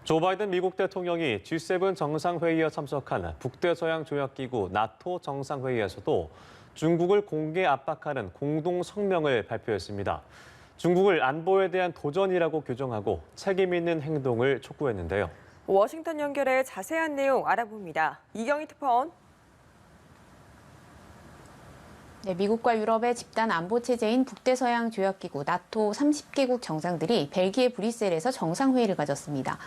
조 바이든 미국 대통령이 G7 정상회의에 참석한 북대서양조약기구 나토 정상회의에서도 중국을 공개 압박하는 공동 성명을 발표했습니다. 중국을 안보에 대한 도전이라고 규정하고 책임 있는 행동을 촉구했는데요. 워싱턴 연결해 자세한 내용 알아봅니다. 이경희 특파원. 네, 미국과 유럽의 집단 안보 체제인 북대서양 조약기구 나토 30개국 정상들이 벨기에 브뤼셀에서 정상회의를 가졌습니다.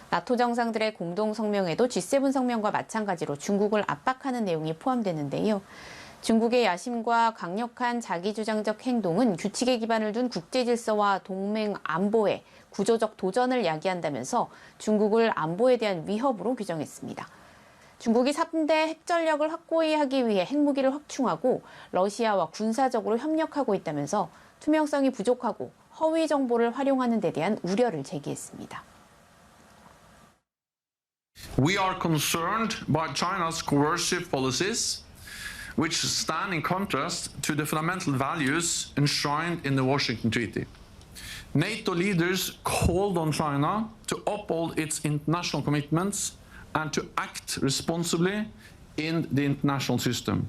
나토 정상들의 공동 성명에도 G7 성명과 마찬가지로 중국을 압박하는 내용이 포함되는데요. 중국의 야심과 강력한 자기주장적 행동은 규칙에 기반을 둔 국제 질서와 동맹 안보에 구조적 도전을 야기한다면서 중국을 안보에 대한 위협으로 규정했습니다. 중국이 3대 핵전력을 확고히 하기 위해 핵무기를 확충하고 러시아와 군사적으로 협력하고 있다면서 투명성이 부족하고 허위 정보를 활용하는 데 대한 우려를 제기했습니다. We are concerned by China's coercive policies, which stand in contrast to the fundamental values enshrined in the Washington Treaty. NATO leaders called on China to uphold its international commitments and to act responsibly in the international system,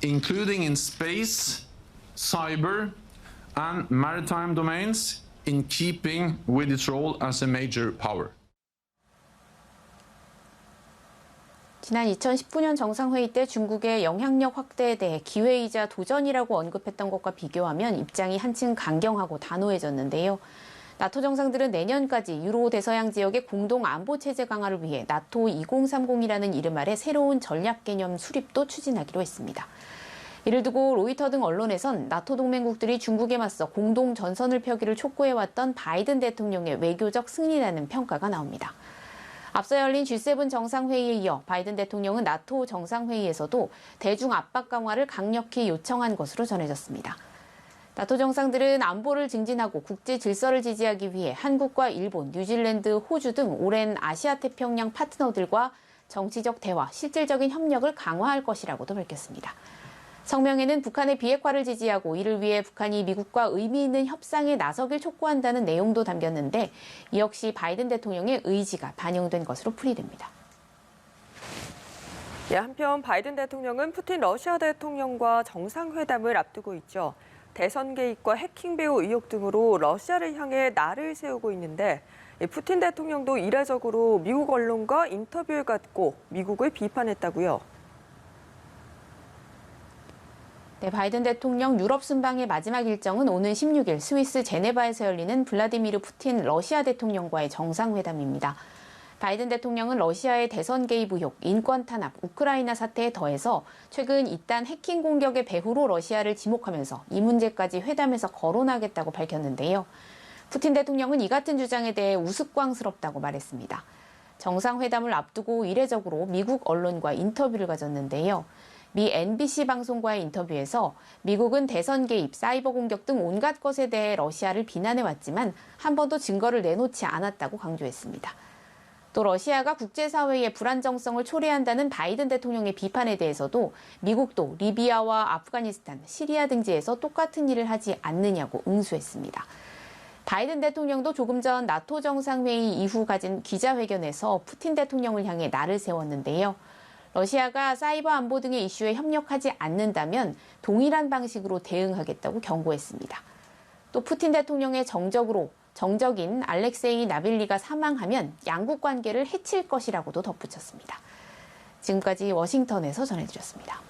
including in space, cyber, and maritime domains, in keeping with its role as a major power. 지난 2019년 정상회의 때 중국의 영향력 확대에 대해 기회이자 도전이라고 언급했던 것과 비교하면 입장이 한층 강경하고 단호해졌는데요. 나토 정상들은 내년까지 유로 대서양 지역의 공동 안보 체제 강화를 위해 나토 2030이라는 이름 아래 새로운 전략 개념 수립도 추진하기로 했습니다. 이를 두고 로이터 등 언론에선 나토 동맹국들이 중국에 맞서 공동 전선을 펴기를 촉구해왔던 바이든 대통령의 외교적 승리라는 평가가 나옵니다. 앞서 열린 G7 정상회의에 이어 바이든 대통령은 나토 정상회의에서도 대중 압박 강화를 강력히 요청한 것으로 전해졌습니다. 나토 정상들은 안보를 증진하고 국제 질서를 지지하기 위해 한국과 일본, 뉴질랜드, 호주 등 오랜 아시아 태평양 파트너들과 정치적 대화, 실질적인 협력을 강화할 것이라고도 밝혔습니다. 성명에는 북한의 비핵화를 지지하고 이를 위해 북한이 미국과 의미 있는 협상에 나서길 촉구한다는 내용도 담겼는데 이 역시 바이든 대통령의 의지가 반영된 것으로 풀이됩니다. 한편 바이든 대통령은 푸틴 러시아 대통령과 정상회담을 앞두고 있죠. 대선 개입과 해킹 배후 의혹 등으로 러시아를 향해 날을 세우고 있는데 푸틴 대통령도 이례적으로 미국 언론과 인터뷰를 갖고 미국을 비판했다고요. 네, 바이든 대통령 유럽 순방의 마지막 일정은 오는 16일 스위스 제네바에서 열리는 블라디미르 푸틴 러시아 대통령과의 정상회담입니다. 바이든 대통령은 러시아의 대선 개입 의혹, 인권 탄압, 우크라이나 사태에 더해서 최근 잇단 해킹 공격의 배후로 러시아를 지목하면서 이 문제까지 회담에서 거론하겠다고 밝혔는데요. 푸틴 대통령은 이 같은 주장에 대해 우스꽝스럽다고 말했습니다. 정상회담을 앞두고 이례적으로 미국 언론과 인터뷰를 가졌는데요. 미 NBC 방송과의 인터뷰에서 미국은 대선 개입, 사이버 공격 등 온갖 것에 대해 러시아를 비난해왔지만 한 번도 증거를 내놓지 않았다고 강조했습니다. 또 러시아가 국제사회의 불안정성을 초래한다는 바이든 대통령의 비판에 대해서도 미국도 리비아와 아프가니스탄, 시리아 등지에서 똑같은 일을 하지 않느냐고 응수했습니다. 바이든 대통령도 조금 전 나토 정상회의 이후 가진 기자회견에서 푸틴 대통령을 향해 날을 세웠는데요. 러시아가 사이버 안보 등의 이슈에 협력하지 않는다면 동일한 방식으로 대응하겠다고 경고했습니다. 또 푸틴 대통령의 정적인 알렉세이 나빌리가 사망하면 양국 관계를 해칠 것이라고도 덧붙였습니다. 지금까지 워싱턴에서 전해드렸습니다.